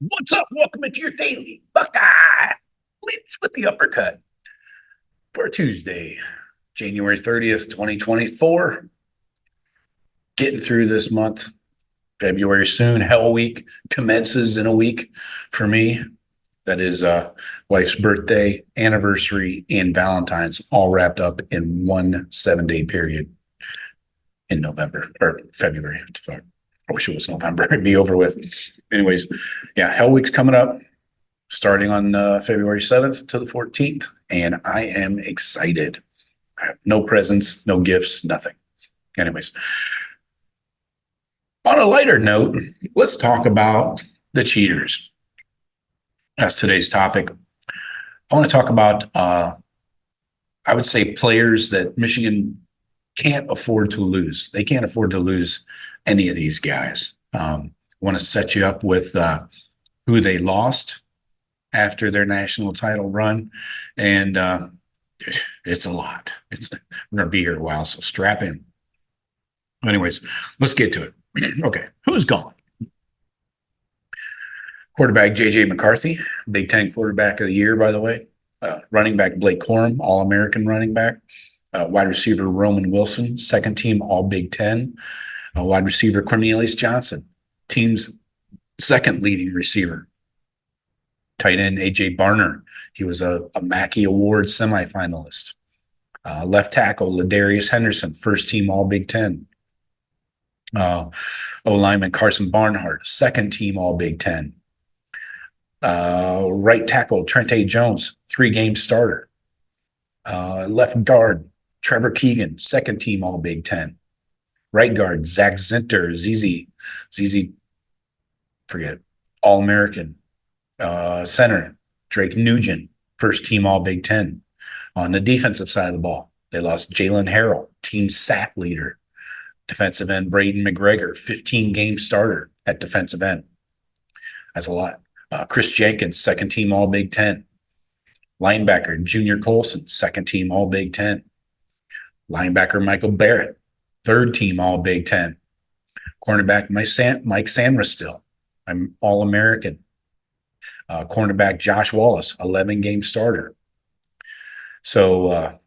What's up? Welcome to your Daily Buckeye Blitz with the uppercut for Tuesday, January 30th, 2024. Getting through this month. February soon. Hell Week commences in a week for me. That is wife's birthday, anniversary, and Valentine's all wrapped up in one 7-day period in November or February. Fuck. I wish it was November. It'd be over with. Anyways, yeah, Hell Week's coming up, starting on February 7th to the 14th, and I am excited. I have no presents, no gifts, nothing. Anyways, on a lighter note, let's talk about the cheaters. That's today's topic. I want to talk about, I would say, players that Michigan can't afford to lose. They can't afford to lose any of these guys. I want to set you up with who they lost after their national title run, and it's a lot. We're going to be here a while, so strap in. Anyways, let's get to it. Okay, who's gone? Quarterback J.J. McCarthy, Big Ten Quarterback of the Year, by the way. Running back Blake Corum, All-American running back. Wide receiver Roman Wilson, second team All-Big Ten. Wide receiver Cornelius Johnson, team's second leading receiver. Tight end A.J. Barner, he was a Mackey Award semifinalist. Left tackle Ladarius Henderson, first team All-Big Ten. O-lineman Carson Barnhart, second team All-Big Ten. Right tackle Trente Jones, 3-game starter. Left guard Trevor Keegan, second team All-Big Ten. Right guard Zach Zinter, ZZ, forget, All-American. Center Drake Nugent, first team All-Big Ten. On the defensive side of the ball, they lost Jalen Harrell, team sack leader. Defensive end Braden McGregor, 15-game starter at defensive end. That's a lot. Chris Jenkins, second team All-Big Ten. Linebacker Junior Colson, second team All-Big Ten. Linebacker Michael Barrett, third team All-Big Ten. Cornerback Mike Sanderstill, I'm All-American. Cornerback Josh Wallace, 11-game starter. So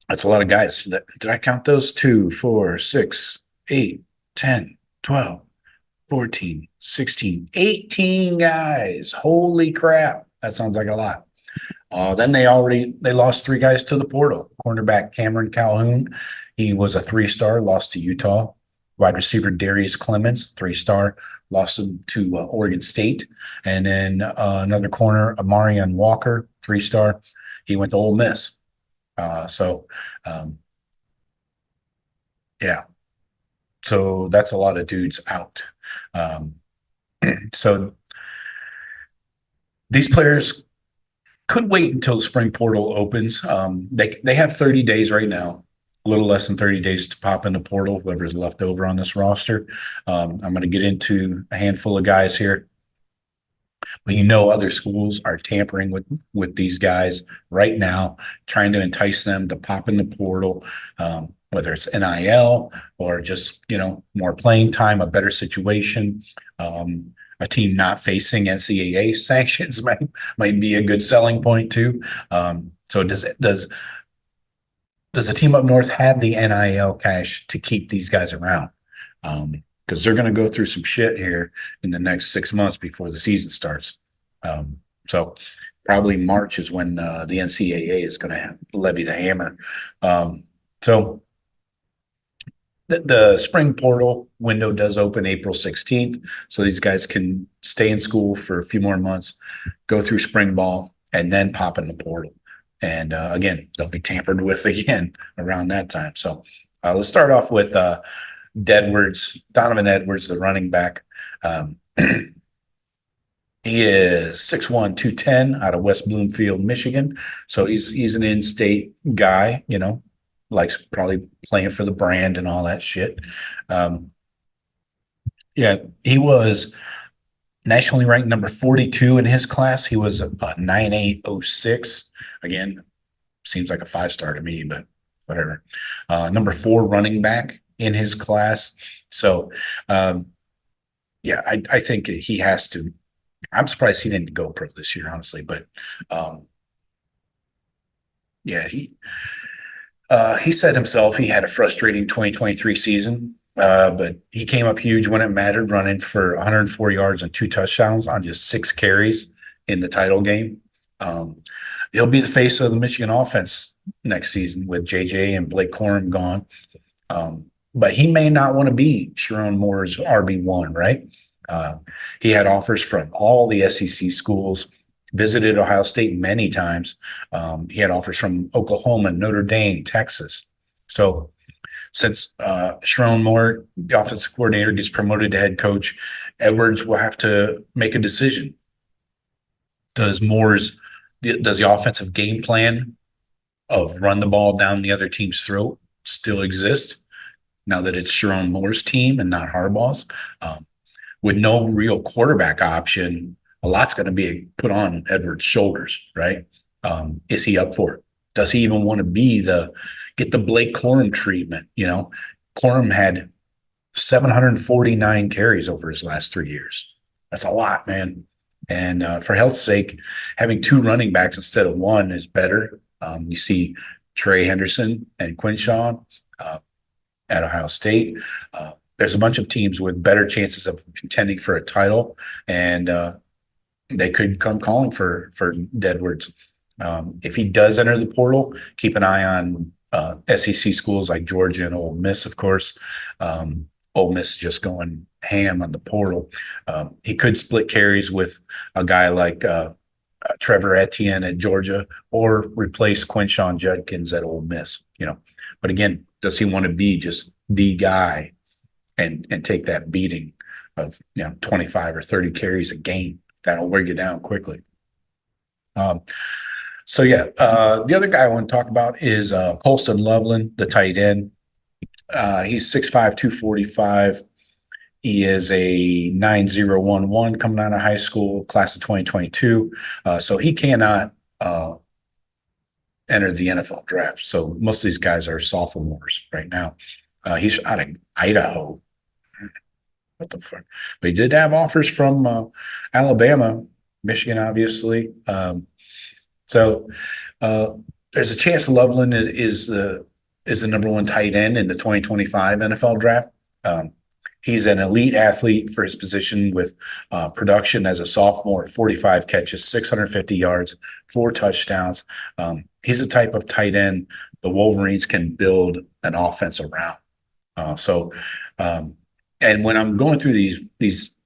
that's a lot of guys. Did I count those? 2, 4, 6, 8, 10, 12, 14, 16, 18 guys. Holy crap. That sounds like a lot. Then they lost 3 guys to the portal. Cornerback Cameron Calhoun, he was a 3-star, lost to Utah. Wide receiver Darius Clemens, 3-star, lost him to Oregon State. And then another corner, Amarian Walker, 3-star, he went to Ole Miss. Yeah. So that's a lot of dudes out. So these players could wait until the spring portal opens. They have 30 days right now, a little less than 30 days to pop in the portal, whoever's left over on this roster. I'm going to get into a handful of guys here. But other schools are tampering with these guys right now, trying to entice them to pop in the portal, whether it's NIL or just, more playing time, a better situation. A team not facing NCAA sanctions might be a good selling point too. So does a team up north have the NIL cash to keep these guys around? Because they're going to go through some shit here in the next 6 months before the season starts. So probably March is when the NCAA is going to levy the hammer. So the spring portal window does open April 16th. So these guys can stay in school for a few more months, go through spring ball, and then pop in the portal. And again, they'll be tampered with again around that time. So let's start off with Donovan Edwards, the running back. He is 6'1", 210 out of West Bloomfield, Michigan. So he's an in-state guy, likes probably playing for the brand and all that shit. Yeah, he was nationally ranked number 42 in his class. He was 9.806. Again, seems like a 5-star to me, but whatever. Number 4 running back in his class. So, I think he has to I'm surprised he didn't go pro this year, honestly. But yeah, he said himself he had a frustrating 2023 season, but he came up huge when it mattered, running for 104 yards and 2 touchdowns on just 6 carries in the title game. He'll be the face of the Michigan offense next season with JJ and Blake Corum gone. But he may not want to be Sharon Moore's RB1, right? He had offers from all the SEC schools, visited Ohio State many times. He had offers from Oklahoma, Notre Dame, Texas. So since Sharon Moore, the offensive coordinator, gets promoted to head coach, Edwards will have to make a decision. Does the offensive game plan of run the ball down the other team's throat still exist now that it's Sharon Moore's team and not Harbaugh's? With no real quarterback option, a lot's going to be put on Edwards' shoulders, right? Is he up for it? Does he even want to get the Blake Corum treatment? Corum had 749 carries over his last 3 years. That's a lot, man. And for health's sake, having 2 running backs instead of 1 is better. You see Trey Henderson and Quinshaw at Ohio State. There's a bunch of teams with better chances of contending for a title, and they could come calling for Edwards. If he does enter the portal, keep an eye on SEC schools like Georgia and Ole Miss, of course. Ole Miss is just going ham on the portal. He could split carries with a guy like Trevor Etienne at Georgia, or replace Quinshawn Judkins at Ole Miss. But again, does he want to be just the guy and take that beating of 25 or 30 carries a game? That'll wear you down quickly. The other guy I want to talk about is Colston Loveland, the tight end. He's 6'5", 245. He is a 9.011 coming out of high school, class of 2022. So he cannot enter the NFL draft. So most of these guys are sophomores right now. He's out of Idaho. What the fuck? But he did have offers from Alabama, Michigan, obviously. So there's a chance Loveland is the number 1 tight end in the 2025 NFL draft. He's an elite athlete for his position with production as a sophomore, 45 catches, 650 yards, 4 touchdowns. He's the type of tight end the Wolverines can build an offense around. And when I'm going through these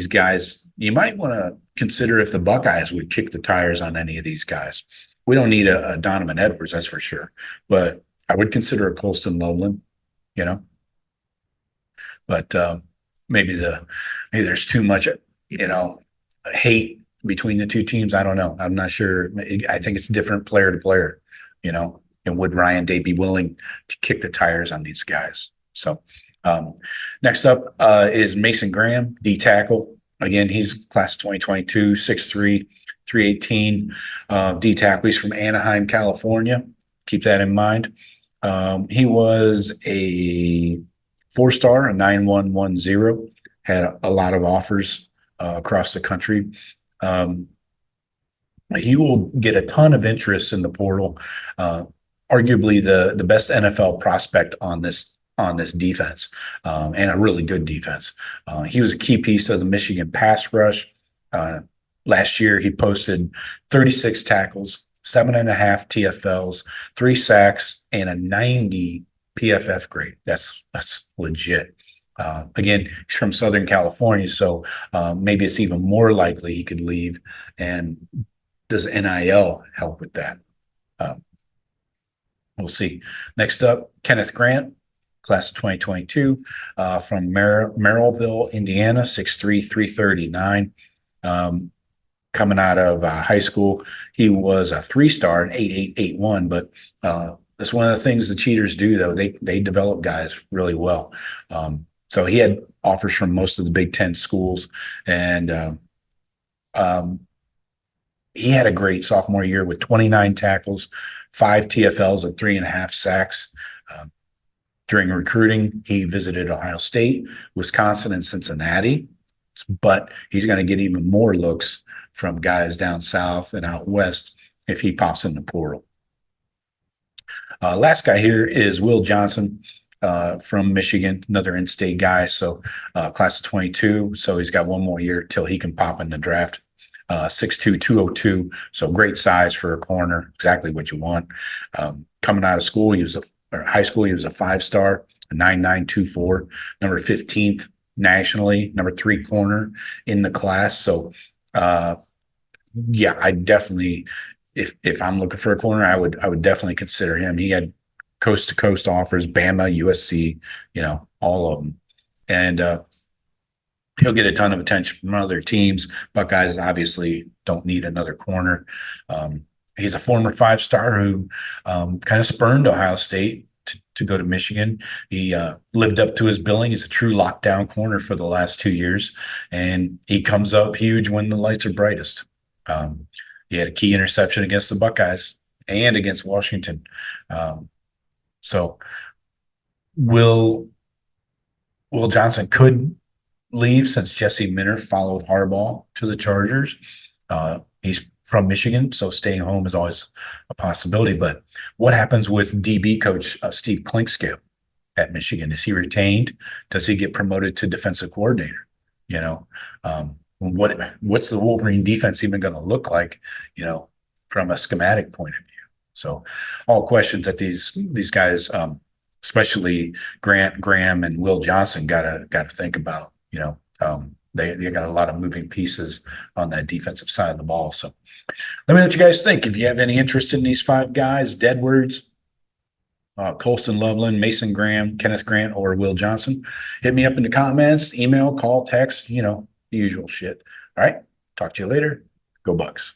guys, you might want to consider if the Buckeyes would kick the tires on any of these guys. We don't need a Donovan Edwards, that's for sure. But I would consider a Colston Loveland, But maybe there's too much, hate between the two teams. I don't know. I'm not sure. I think it's different player to player, And would Ryan Day be willing to kick the tires on these guys? So next up is Mason Graham, D tackle. Again, he's class of 2022, 6'3", 318. D tackle. He's from Anaheim, California. Keep that in mind. He was a 4-star, a 9.110. Had a lot of offers across the country. He will get a ton of interest in the portal. Arguably the best NFL prospect on this defense, and a really good defense. He was a key piece of the Michigan pass rush. Last year, he posted 36 tackles, 7.5 TFLs, 3 sacks, and a 90 PFF grade. That's legit. Again, he's from Southern California, so maybe it's even more likely he could leave. And does NIL help with that? We'll see. Next up, Kenneth Grant, class of 2022, from Merrillville, Indiana, 6'3", 339. Coming out of high school, he was a 3-star, an 8.881, but that's one of the things the cheaters do, though. They develop guys really well. So he had offers from most of the Big Ten schools, and he had a great sophomore year with 29 tackles, 5 TFLs, and 3.5 sacks. During recruiting, he visited Ohio State, Wisconsin, and Cincinnati. It's but he's going to get even more looks from guys down south and out west if he pops in the portal. Last guy here is Will Johnson from Michigan, another in-state guy. So class of 22. So he's got one more year till he can pop in the draft. 6'2", 202. So great size for a corner, exactly what you want. Coming out of school, high school, he was a 5-star, a 9.924, number 15th nationally, number 3 corner in the class. So yeah, I definitely, if I'm looking for a corner, I would definitely consider him. He had coast to coast offers, Bama, USC, all of them. And he'll get a ton of attention from other teams. Buckeyes obviously don't need another corner. He's a former 5-star who kind of spurned Ohio State to go to Michigan. He lived up to his billing. He's a true lockdown corner for the last 2 years, and he comes up huge when the lights are brightest. He had a key interception against the Buckeyes and against Washington. So Will Johnson could leave since Jesse Minter followed Harbaugh to the Chargers. He's from Michigan, so staying home is always a possibility. But what happens with DB coach Steve Klinkscale at Michigan? Is he retained? Does he get promoted to defensive coordinator? What's the Wolverine defense even going to look like, from a schematic point of view? So all questions that these guys, especially Grant Graham and Will Johnson, gotta think about. They got a lot of moving pieces on that defensive side of the ball. So let me know what you guys think. If you have any interest in these 5 guys, Deadwards, Colston Loveland, Mason Graham, Kenneth Grant, or Will Johnson, hit me up in the comments, email, call, text, the usual shit. All right. Talk to you later. Go Bucks.